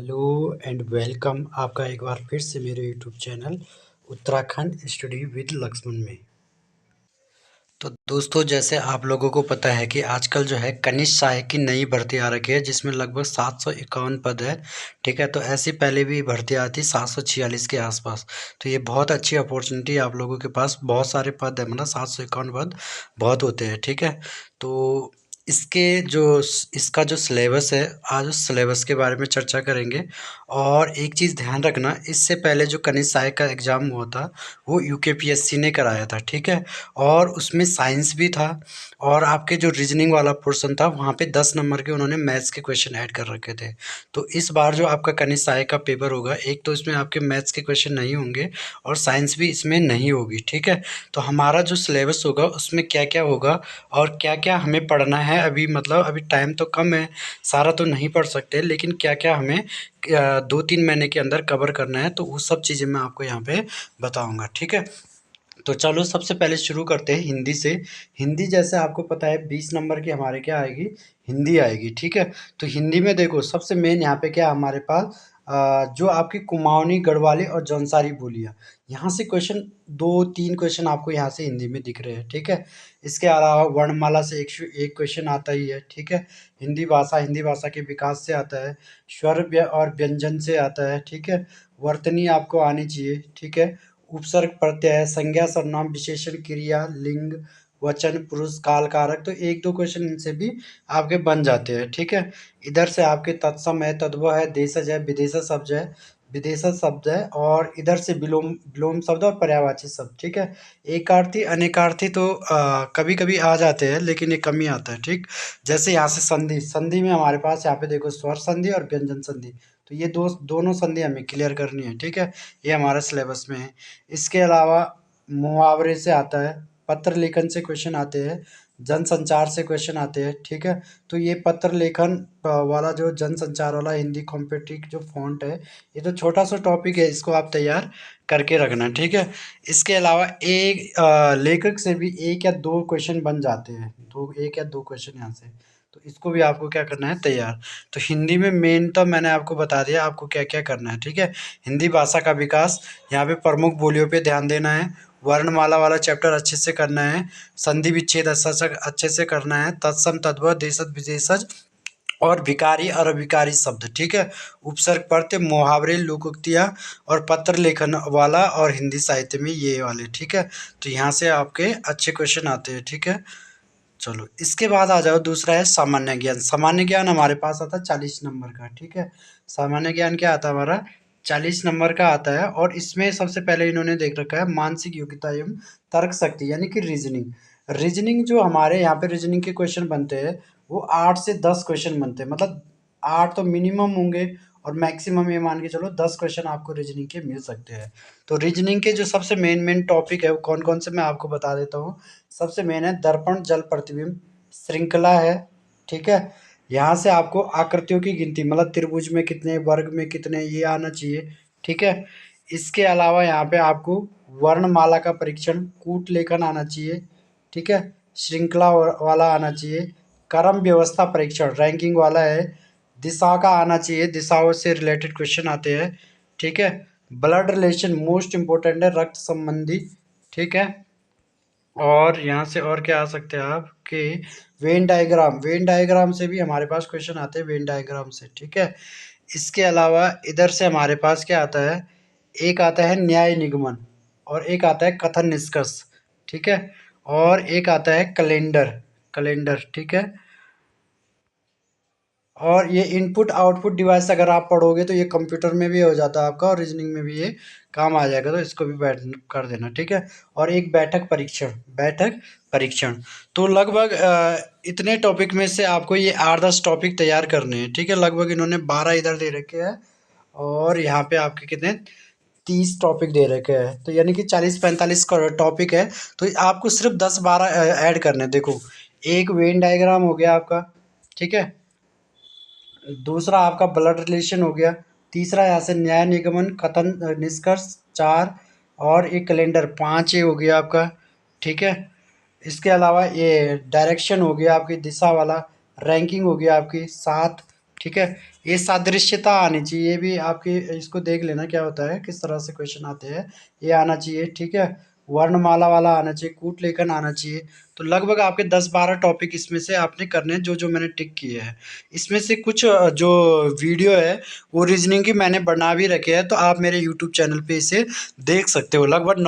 Hello and welcome आपका एक बार फिर से मेरे YouTube channel Uttarakhand study with Lakshman में। तो दोस्तों, जैसे आप लोगों को पता है कि आजकल जो है कनिष्ठ सहायक की नई भर्ती आ रखी है जिसमें लगभग 751 पद है। ठीक है, तो ऐसी पहले भी भर्ती आती 746 के आसपास। तो ये बहुत अच्छी अपॉर्चुनिटी आप लोगों के पास, बहुत सारे पद है, मतलब 751 पद बहुत होते हैं। ठीक है, तो इसके जो इसका जो सिलेबस है, आज उस सिलेबस के बारे में चर्चा करेंगे। और एक चीज़ ध्यान रखना, इससे पहले जो कनिष्ठ सहायक का एग्ज़ाम हुआ था वो यूकेपीएससी ने कराया था। ठीक है, और उसमें साइंस भी था, और आपके जो रीजनिंग वाला पोर्शन था वहाँ पे 10 नंबर के उन्होंने मैथ्स के क्वेश्चन ऐड कर रखे थे। तो इस बार जो आपका कनिष्ठ सहायक का पेपर होगा, एक तो इसमें आपके मैथ्स के क्वेश्चन नहीं होंगे और साइंस भी इसमें नहीं होगी। ठीक है, तो हमारा जो सिलेबस होगा उसमें क्या क्या होगा और क्या क्या हमें पढ़ना है, अभी मतलब अभी टाइम तो कम है, सारा तो नहीं पढ़ सकते, लेकिन क्या क्या हमें 2-3 महीने के अंदर कवर करना है, तो वो सब चीज़ें मैं आपको यहाँ पे बताऊँगा। ठीक है, तो चलो सबसे पहले शुरू करते हैं हिंदी से। हिंदी जैसे आपको पता है 20 नंबर की हमारे क्या आएगी, हिंदी आएगी। ठीक है, तो हिंदी में देखो सबसे मेन यहाँ पे क्या है हमारे पास, जो आपकी कुमाऊनी, गढ़वाली और जौनसारी बोलियाँ, यहाँ से क्वेश्चन 2-3 क्वेश्चन आपको यहाँ से हिंदी में दिख रहे हैं। ठीक है, इसके अलावा वर्णमाला से एक क्वेश्चन आता ही है। ठीक है, हिंदी भाषा के विकास से आता है, स्वर और व्यंजन से आता है। ठीक है, वर्तनी आपको आनी चाहिए। ठीक है, उपसर्ग, प्रत्यय, संज्ञा, सर्वनाम, विशेषण, क्रिया, लिंग, वचन, पुरुष, काल, कारक, तो एक दो क्वेश्चन इनसे भी आपके बन जाते हैं। ठीक है, इधर से आपके तत्सम है, तद्भव है, देशज है, विदेशज शब्द है, और इधर से विलोम विलोम शब्द और पर्यायवाची शब्द। ठीक है, एकार्थी अनेकार्थी तो कभी कभी आ जाते हैं, लेकिन ये कम ही आता है। ठीक, जैसे यहाँ से संधि, संधि में हमारे पास यहाँ पे देखो स्वर संधि और व्यंजन संधि, तो ये दोनों संधि हमें क्लियर करनी है। ठीक है, ये हमारा सिलेबस में है। इसके अलावा मुहावरे से आता है, पत्र लेखन से क्वेश्चन आते हैं, जनसंचार से क्वेश्चन आते हैं। ठीक है, तो ये पत्र लेखन वाला, जो जनसंचार वाला हिंदी कॉम्पिटिटिव जो फॉन्ट है, ये तो छोटा सा टॉपिक है, इसको आप तैयार करके रखना। ठीक है, इसके अलावा एक लेखक से भी एक या दो क्वेश्चन बन जाते हैं, एक या दो क्वेश्चन यहाँ से, तो इसको भी आपको क्या करना है, तैयार। तो हिंदी में मेन तो मैंने आपको बता दिया आपको क्या क्या करना है। ठीक है, हिंदी भाषा का विकास, यहाँ पे प्रमुख बोलियों पे ध्यान देना है, वर्णमाला वाला चैप्टर अच्छे से करना है, संधि विच्छेद अच्छे से करना है, तत्सम, तद्भव, देशज, विशेषज और विकारी और अविकारी शब्द। ठीक है, उपसर्ग, प्रत्यय, मुहावरे, लोकोक्तियाँ और पत्र लेखन वाला, और हिंदी साहित्य में ये वाले। ठीक है, तो यहाँ से आपके अच्छे क्वेश्चन आते हैं। ठीक है, चलो इसके बाद आ जाओ, दूसरा है सामान्य ज्ञान। सामान्य ज्ञान हमारे पास आता है 40 नंबर का। ठीक है, सामान्य ज्ञान क्या आता है हमारा, 40 नंबर का आता है, और इसमें सबसे पहले इन्होंने देख रखा है मानसिक योग्यता एवं तर्क शक्ति, यानी कि रीजनिंग। रीजनिंग जो हमारे यहाँ पे रीजनिंग के क्वेश्चन बनते हैं, वो 8 से 10 क्वेश्चन बनते हैं, मतलब 8 तो मिनिमम होंगे, और मैक्सिमम ये मान के चलो 10 क्वेश्चन आपको रीजनिंग के मिल सकते हैं। तो रीजनिंग के जो सबसे मेन मेन टॉपिक है वो कौन कौन से, मैं आपको बता देता हूँ। सबसे मेन है दर्पण, जल प्रतिबिंब, श्रृंखला है। ठीक है, यहाँ से आपको आकृतियों की गिनती, मतलब त्रिभुज में कितने, वर्ग में कितने, ये आना चाहिए। ठीक है, इसके अलावा यहाँ पे आपको वर्णमाला का परीक्षण, कूट लेखन आना चाहिए। ठीक है, श्रृंखला वाला आना चाहिए, क्रम व्यवस्था परीक्षण रैंकिंग वाला है, दिशा का आना चाहिए, दिशाओं से रिलेटेड क्वेश्चन आते हैं। ठीक है, ब्लड रिलेशन मोस्ट इम्पोर्टेंट है, रक्त संबंधी। ठीक है, और यहाँ से और क्या आ सकते हैं आप कि वेन डायग्राम, वेन डायग्राम से भी हमारे पास क्वेश्चन आते हैं, वेन डायग्राम से। ठीक है, इसके अलावा इधर से हमारे पास क्या आता है, एक आता है न्याय निगमन, और एक आता है कथन निष्कर्ष। ठीक है, और एक आता है कैलेंडर, कैलेंडर। ठीक है, और ये इनपुट आउटपुट डिवाइस अगर आप पढ़ोगे तो ये कंप्यूटर में भी हो जाता है आपका, और रीजनिंग में भी ये काम आ जाएगा, तो इसको भी बैठ कर देना। ठीक है, और एक बैठक परीक्षण, बैठक परीक्षण। तो लगभग इतने टॉपिक में से आपको ये 8-10 टॉपिक तैयार करने हैं। ठीक है, लगभग इन्होंने 12 इधर दे रखे हैं, और यहाँ पे आपके कितने, 30 टॉपिक दे रखे हैं, तो यानी कि 40-45 का टॉपिक है। तो आपको सिर्फ 10-12 ऐड करने हैं। देखो, एक वेन डायग्राम हो गया आपका। ठीक है, दूसरा आपका ब्लड रिलेशन हो गया, तीसरा यहाँ से न्याय निगमन, कथन निष्कर्ष 4, और एक कैलेंडर 5 ये हो गया आपका। ठीक है, इसके अलावा ये डायरेक्शन हो गया आपकी, दिशा वाला, रैंकिंग हो गया आपकी 7। ठीक है, ये सादृश्यता आनी चाहिए, ये भी आपकी, इसको देख लेना क्या होता है, किस तरह से क्वेश्चन आते हैं। ये आना चाहिए, ठीक है। वर्णमाला वाला आना चाहिए, कूट लेखन आना चाहिए। तो लगभग आपके 10-12 टॉपिक इसमें से आपने करने हैं, जो जो मैंने टिक किए हैं। इसमें से कुछ जो वीडियो है वो रीजनिंग की मैंने बना भी रखे हैं, तो आप मेरे यूट्यूब चैनल पे इसे देख सकते हो। लगभग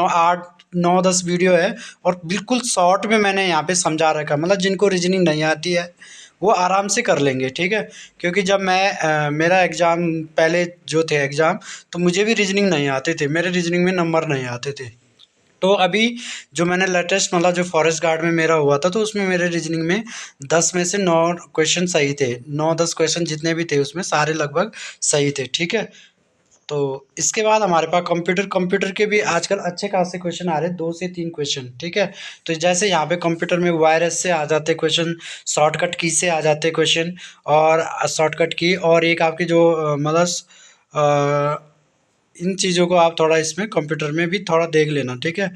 9-10 वीडियो है, और बिल्कुल शॉर्ट में मैंने यहाँ पे समझा रखा, मतलब जिनको रीजनिंग नहीं आती है वो आराम से कर लेंगे, ठीक है। क्योंकि जब मैं मेरा एग्ज़ाम पहले जो थे एग्ज़ाम, तो मुझे भी रीजनिंग नहीं आते थे, मेरे रीजनिंग में नंबर नहीं आते थे। तो अभी जो मैंने लेटेस्ट, मतलब जो फॉरेस्ट गार्ड में मेरा हुआ था, तो उसमें मेरे रीजनिंग में 10 में से 9 क्वेश्चन सही थे। 9-10 क्वेश्चन जितने भी थे उसमें सारे लगभग सही थे, ठीक है। तो इसके बाद हमारे पास कंप्यूटर, कंप्यूटर के भी आजकल अच्छे खासे क्वेश्चन आ रहे हैं, 2 से 3 क्वेश्चन, ठीक है। तो जैसे यहाँ पे कंप्यूटर में वायरस से आ जाते क्वेश्चन, शॉर्टकट की से आ जाते क्वेश्चन, और शॉर्टकट की, और एक आपकी जो मतलब इन चीज़ों को आप थोड़ा इसमें कंप्यूटर में भी थोड़ा देख लेना, ठीक है।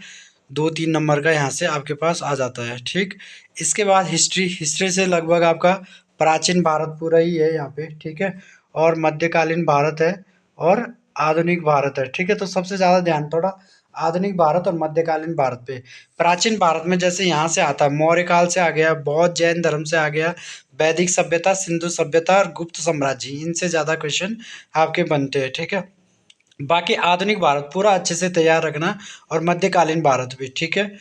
2-3 नंबर का यहाँ से आपके पास आ जाता है, ठीक। इसके बाद हिस्ट्री, हिस्ट्री से लगभग आपका प्राचीन भारत पूरा ही है यहाँ पे, ठीक है। और मध्यकालीन भारत है, और आधुनिक भारत है, ठीक है। तो सबसे ज़्यादा ध्यान थोड़ा आधुनिक भारत और मध्यकालीन भारत पे। प्राचीन भारत में जैसे यहाँ से आता है, मौर्य काल से आ गया, बौद्ध जैन धर्म से आ गया, वैदिक सभ्यता, सिंधु सभ्यता और गुप्त साम्राज्य, इनसे ज़्यादा क्वेश्चन आपके बनते हैं, ठीक है। बाकी आधुनिक भारत पूरा अच्छे से तैयार रखना, और मध्यकालीन भारत भी, ठीक है।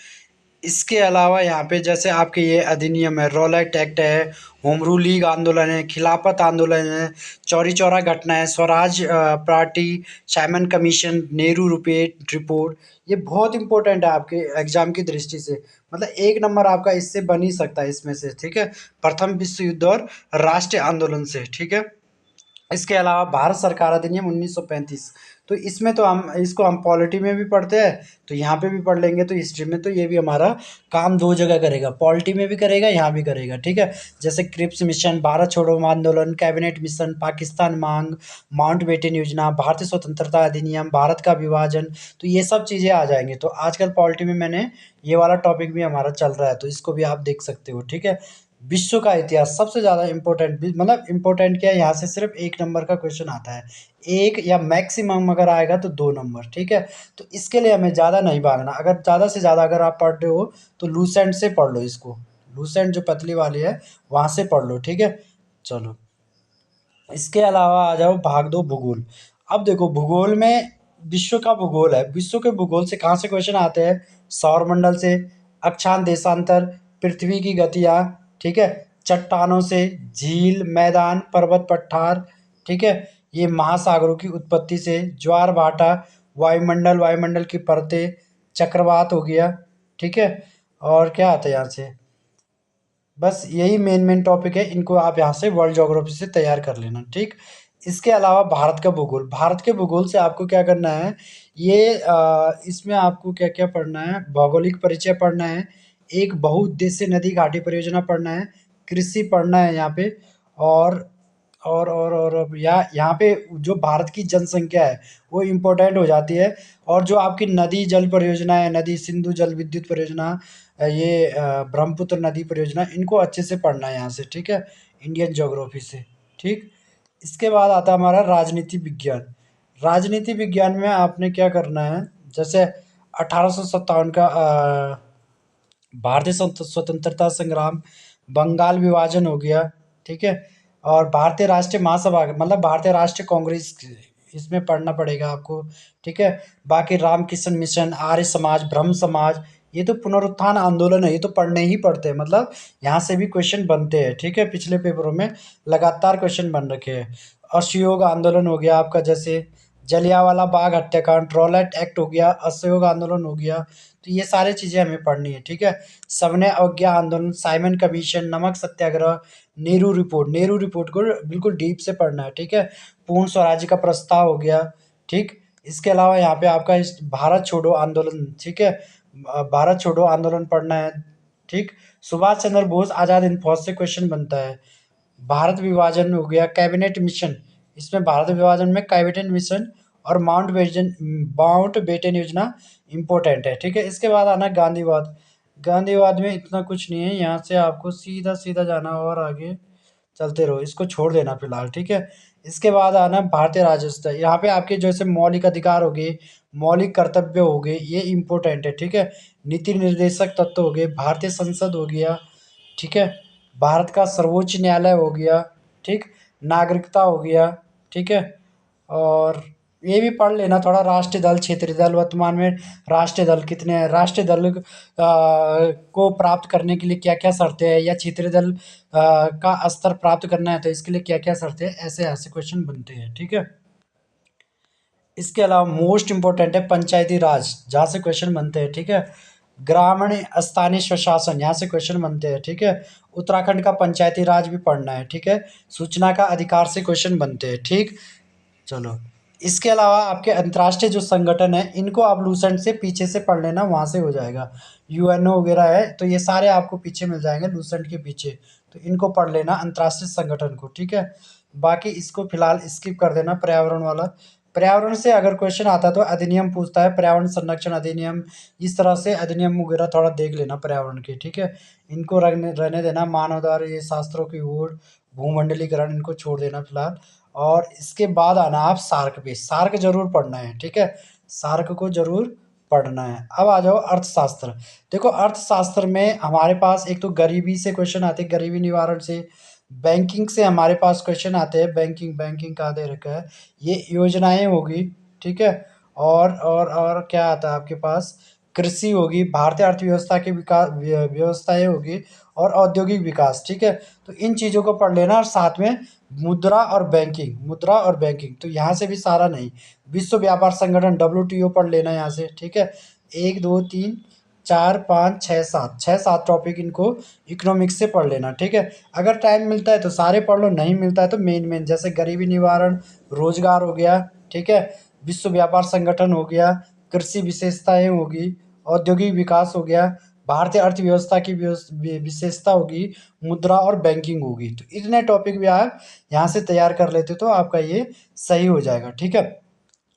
इसके अलावा यहाँ पे जैसे आपके ये अधिनियम है, रॉलेट एक्ट है, होम रूल लीग आंदोलन है, खिलाफत आंदोलन है, चौरी चौरा घटना है, Swaraj party, Simon commission, Nehru report report, ये बहुत इंपॉर्टेंट है आपके एग्जाम की दृष्टि से। मतलब एक नंबर आपका इससे बन ही सकता है इसमें से, ठीक है। प्रथम विश्व युद्ध और राष्ट्रीय आंदोलन से, ठीक है। इसके अलावा भारत सरकार अधिनियम 1935, तो इसमें तो हम इसको हम पॉलिटी में भी पढ़ते हैं, तो यहाँ पे भी पढ़ लेंगे, तो हिस्ट्री में तो ये भी हमारा काम दो जगह करेगा, पॉलिटी में भी करेगा, यहाँ भी करेगा, ठीक है। जैसे क्रिप्स मिशन, भारत छोड़ो आंदोलन, कैबिनेट मिशन, पाकिस्तान मांग, माउंटबेटन योजना, भारतीय स्वतंत्रता अधिनियम, भारत का विभाजन, तो ये सब चीज़ें आ जाएंगे। तो आजकल पॉलिटी में मैंने ये वाला टॉपिक भी हमारा चल रहा है, तो इसको भी आप देख सकते हो, ठीक है। विश्व का इतिहास सबसे ज़्यादा इम्पोर्टेंट, मतलब इम्पोर्टेंट क्या है, यहाँ से सिर्फ 1 नंबर का क्वेश्चन आता है। 1 या मैक्सिमम अगर आएगा तो 2 नंबर, ठीक है। तो इसके लिए हमें ज़्यादा नहीं भागना, अगर ज़्यादा से ज़्यादा अगर आप पढ़ रहे हो तो लूसेंट से पढ़ लो इसको। लूसेंट जो पतली वाली है वहाँ से पढ़ लो, ठीक है। चलो, इसके अलावा आ जाओ भाग दो भूगोल। अब देखो भूगोल में विश्व का भूगोल है, विश्व के भूगोल से कहाँ से क्वेश्चन आते हैं, सौरमंडल से, अक्षांश देशांतर, पृथ्वी की गतियाँ, ठीक है, चट्टानों से, झील, मैदान, पर्वत पठार, ठीक है, ये महासागरों की उत्पत्ति से, ज्वार भाटा, वायुमंडल, वायुमंडल की परतें, चक्रवात हो गया, ठीक है। और क्या आता है यहाँ से, बस यही मेन मेन टॉपिक है, इनको आप यहाँ से वर्ल्ड ज्योग्राफी से तैयार कर लेना, ठीक। इसके अलावा भारत का भूगोल, भारत के भूगोल से आपको क्या करना है, ये इसमें आपको क्या क्या पढ़ना है, भौगोलिक परिचय पढ़ना है, एक बहुउद्देशीय नदी घाटी परियोजना पढ़ना है, कृषि पढ़ना है यहाँ पे, और अब यहाँ पे जो भारत की जनसंख्या है वो इम्पोर्टेंट हो जाती है। और जो आपकी नदी जल परियोजना है, नदी सिंधु जल विद्युत परियोजना, ये ब्रह्मपुत्र नदी परियोजना, इनको अच्छे से पढ़ना है यहाँ से, ठीक है, इंडियन ज्योग्राफी से, ठीक। इसके बाद आता है हमारा राजनीति विज्ञान। राजनीति विज्ञान में आपने क्या करना है, जैसे 1857 का भारतीय स्वतंत्रता संग्राम, बंगाल विभाजन हो गया, ठीक है। और भारतीय राष्ट्रीय महासभा, मतलब भारतीय राष्ट्रीय कांग्रेस, इसमें पढ़ना पड़ेगा आपको, ठीक है। बाकी रामकृष्ण मिशन, आर्य समाज, ब्रह्म समाज, ये तो पुनरुत्थान आंदोलन है, ये तो पढ़ने ही पड़ते हैं, मतलब यहाँ से भी क्वेश्चन बनते हैं, ठीक है। पिछले पेपरों में लगातार क्वेश्चन बन रखे हैं। असहयोग आंदोलन हो गया आपका, जैसे जलियांवाला बाग हत्याकांड, रॉलेट एक्ट हो गया, असहयोग आंदोलन हो गया, तो ये सारी चीज़ें हमें पढ़नी है, ठीक है। सविनय अवज्ञा आंदोलन, साइमन कमीशन, नमक सत्याग्रह, नेहरू रिपोर्ट, नेहरू रिपोर्ट को बिल्कुल डीप से पढ़ना है, ठीक है। पूर्ण स्वराज्य का प्रस्ताव हो गया, ठीक। इसके अलावा यहाँ पे आपका इस भारत छोड़ो आंदोलन, ठीक है, भारत छोड़ो आंदोलन पढ़ना है, ठीक। सुभाष चंद्र बोस आज़ाद हिंद फौज से क्वेश्चन बनता है। भारत विभाजन हो गया, कैबिनेट मिशन, इसमें भारत विभाजन में कैबिनेट मिशन और माउंट बेटन योजना इम्पोर्टेंट है, ठीक है। इसके बाद आना गांधीवाद। गांधीवाद में इतना कुछ नहीं है, यहाँ से आपको सीधा सीधा जाना और आगे चलते रहो, इसको छोड़ देना फिलहाल, ठीक है। इसके बाद आना भारतीय राजस्व। यहाँ पे आपके जैसे मौलिक अधिकार हो गए, मौलिक कर्तव्य हो गए, ये इम्पोर्टेंट है, ठीक है। नीति निर्देशक तत्व हो गए, भारतीय संसद हो गया, ठीक है। भारत का सर्वोच्च न्यायालय हो गया, ठीक। नागरिकता हो गया, ठीक है। और ये भी पढ़ लेना थोड़ा, राष्ट्रीय दल, क्षेत्रीय दल, वर्तमान में राष्ट्रीय दल कितने हैं, राष्ट्रीय दल को प्राप्त करने के लिए क्या क्या शर्तें हैं, या क्षेत्रीय दल का स्तर प्राप्त करना है तो इसके लिए क्या क्या शर्तें हैं, ऐसे ऐसे क्वेश्चन बनते हैं, ठीक है। इसके अलावा मोस्ट इंपॉर्टेंट है पंचायती राज, जहाँ से क्वेश्चन बनते हैं, ठीक है। ग्रामीण स्थानीय स्वशासन, यहाँ से क्वेश्चन बनते हैं, ठीक है। उत्तराखंड का पंचायती राज भी पढ़ना है, ठीक है। सूचना का अधिकार से क्वेश्चन बनते हैं, ठीक। चलो, इसके अलावा आपके अंतर्राष्ट्रीय जो संगठन है इनको आप लूसेंट से पीछे से पढ़ लेना, वहाँ से हो जाएगा। यूएनओ वगैरह है तो ये सारे आपको पीछे मिल जाएंगे लूसेंट के पीछे, तो इनको पढ़ लेना अंतर्राष्ट्रीय संगठन को, ठीक है। बाकी इसको फिलहाल स्किप कर देना, पर्यावरण वाला। पर्यावरण से अगर क्वेश्चन आता है तो अधिनियम पूछता है, पर्यावरण संरक्षण अधिनियम, इस तरह से अधिनियम वगैरह थोड़ा देख लेना पर्यावरण के, ठीक है। इनको रहने देना, मानव द्वारा ये शास्त्रों की ओर, भूमंडलीकरण, इनको छोड़ देना फिलहाल। और इसके बाद आना आप सार्क पे, सार्क जरूर पढ़ना है, ठीक है। सार्क को जरूर पढ़ना है। अब आ जाओ अर्थशास्त्र। देखो अर्थशास्त्र में हमारे पास एक तो गरीबी से क्वेश्चन आते हैं, गरीबी निवारण से। बैंकिंग से हमारे पास क्वेश्चन आते हैं, बैंकिंग, बैंकिंग कहाँ दे रखा है, ये योजनाएं होगी, ठीक है। और क्या आता है आपके पास, कृषि होगी, भारतीय अर्थव्यवस्था की विकास व्यवस्थाएं होगी, और औद्योगिक विकास, ठीक है। तो इन चीज़ों को पढ़ लेना, और साथ में मुद्रा और बैंकिंग, मुद्रा और बैंकिंग, तो यहाँ से भी सारा नहीं, विश्व व्यापार संगठन WTO पढ़ लेना यहाँ से, ठीक है। 1 2 3 4 5 6 7, 6 7 टॉपिक इनको इकोनॉमिक्स से पढ़ लेना, ठीक है। अगर टाइम मिलता है तो सारे पढ़ लो, नहीं मिलता है तो मेन मेन, जैसे गरीबी निवारण, रोजगार हो गया, ठीक है। विश्व व्यापार संगठन हो गया, कृषि विशेषताएं होगी, औद्योगिक विकास हो गया, भारतीय अर्थव्यवस्था की विशेषता होगी, मुद्रा और बैंकिंग होगी। तो इतने टॉपिक भी आप यहाँ से तैयार कर लेते तो आपका ये सही हो जाएगा, ठीक है।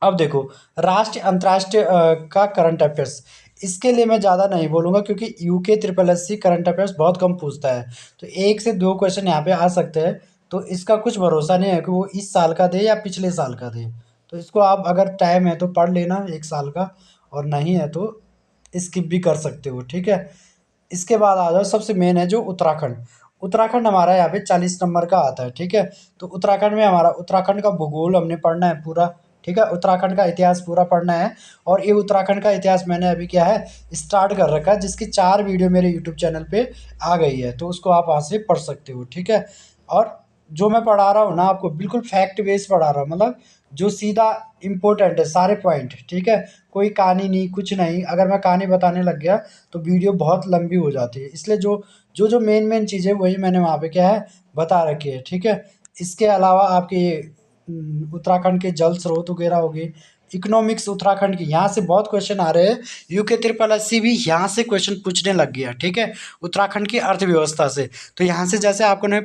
अब देखो, राष्ट्रीय अंतर्राष्ट्रीय का करंट अफेयर्स, इसके लिए मैं ज़्यादा नहीं बोलूँगा क्योंकि यूके SSC करंट अफेयर्स बहुत कम पूछता है, तो 1 से 2 क्वेश्चन यहाँ पे आ सकते हैं। तो इसका कुछ भरोसा नहीं है कि वो इस साल का दे या पिछले साल का दे, तो इसको आप अगर टाइम है तो पढ़ लेना 1 साल का, और नहीं है तो स्किप भी कर सकते हो, ठीक है। इसके बाद आ जाओ, सबसे मेन है जो उत्तराखंड। उत्तराखंड हमारा यहाँ पे 40 नंबर का आता है, ठीक है। तो उत्तराखंड में हमारा, उत्तराखंड का भूगोल हमने पढ़ना है पूरा, ठीक है। उत्तराखंड का इतिहास पूरा पढ़ना है, और ये उत्तराखंड का इतिहास मैंने अभी क्या है स्टार्ट कर रखा है, जिसकी 4 वीडियो मेरे यूट्यूब चैनल पे आ गई है, तो उसको आप वहाँ से पढ़ सकते हो, ठीक है। और जो मैं पढ़ा रहा हूँ ना आपको, बिल्कुल फैक्ट बेस पढ़ा रहा हूँ, मतलब जो सीधा इम्पोर्टेंट है सारे पॉइंट, ठीक है। कोई कहानी नहीं, कुछ नहीं, अगर मैं कहानी बताने लग गया तो वीडियो बहुत लंबी हो जाती है, इसलिए जो मेन मेन चीज़ें वही मैंने वहाँ पे क्या है बता रखी है, ठीक है। इसके अलावा आपके ये उत्तराखंड के जल स्रोत वगैरह हो गए, इकोनॉमिक्स उत्तराखंड की, यहाँ से बहुत क्वेश्चन आ रहे हैं। यूके SSC भी यहाँ से क्वेश्चन पूछने लग गया, ठीक है, उत्तराखंड की अर्थव्यवस्था से। तो यहाँ से जैसे आपको ने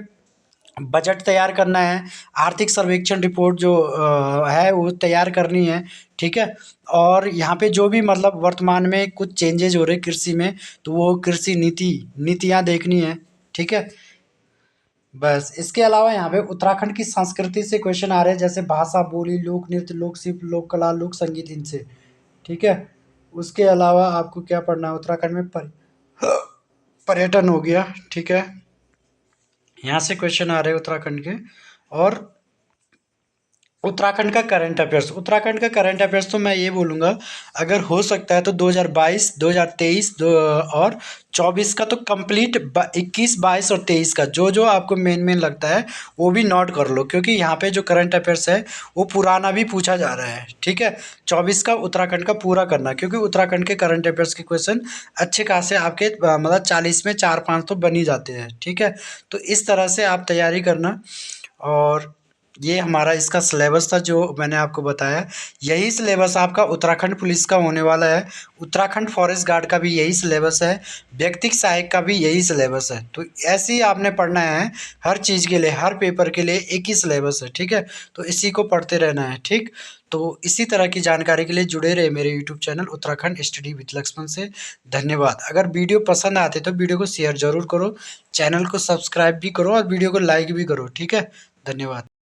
बजट तैयार करना है, आर्थिक सर्वेक्षण रिपोर्ट जो है वो तैयार करनी है, ठीक है। और यहाँ पे जो भी मतलब वर्तमान में कुछ चेंजेज हो रहे कृषि में, तो वो कृषि नीतियाँ देखनी है, ठीक है। बस इसके अलावा यहाँ पे उत्तराखंड की संस्कृति से क्वेश्चन आ रहे हैं, जैसे भाषा, बोली, लोक नृत्य, लोक शिल्प, लोक कला, लोक संगीत, इनसे, ठीक है। उसके अलावा आपको क्या पढ़ना है, उत्तराखंड में पर्यटन हो गया, ठीक है। यहाँ से क्वेश्चन आ रहे हैं उत्तराखंड के। और उत्तराखंड का करंट अफेयर्स, उत्तराखंड का करंट अफेयर्स तो मैं ये बोलूँगा, अगर हो सकता है तो 2022, 2023 और 24 का तो कंप्लीट, 21, 22 और 23 का जो जो आपको मेन मेन लगता है वो भी नोट कर लो, क्योंकि यहाँ पे जो करंट अफेयर्स है वो पुराना भी पूछा जा रहा है, ठीक है। 24 का उत्तराखंड का पूरा करना, क्योंकि उत्तराखंड के करंट अफेयर्स के क्वेश्चन अच्छे खासे आपके मतलब 40 में 4-5 तो बन ही जाते हैं, ठीक है। तो इस तरह से आप तैयारी करना। और ये हमारा इसका सिलेबस था जो मैंने आपको बताया, यही सिलेबस आपका उत्तराखंड पुलिस का होने वाला है, उत्तराखंड फॉरेस्ट गार्ड का भी यही सिलेबस है, व्यक्तिक सहायक का भी यही सिलेबस है। तो ऐसे ही आपने पढ़ना है, हर चीज़ के लिए, हर पेपर के लिए एक ही सिलेबस है, ठीक है। तो इसी को पढ़ते रहना है, ठीक। तो इसी तरह की जानकारी के लिए जुड़े रहे मेरे YouTube channel Uttarakhand study with Lakshman से। धन्यवाद। अगर वीडियो पसंद आते तो वीडियो को शेयर ज़रूर करो, चैनल को सब्सक्राइब भी करो, और वीडियो को लाइक भी करो, ठीक है। धन्यवाद।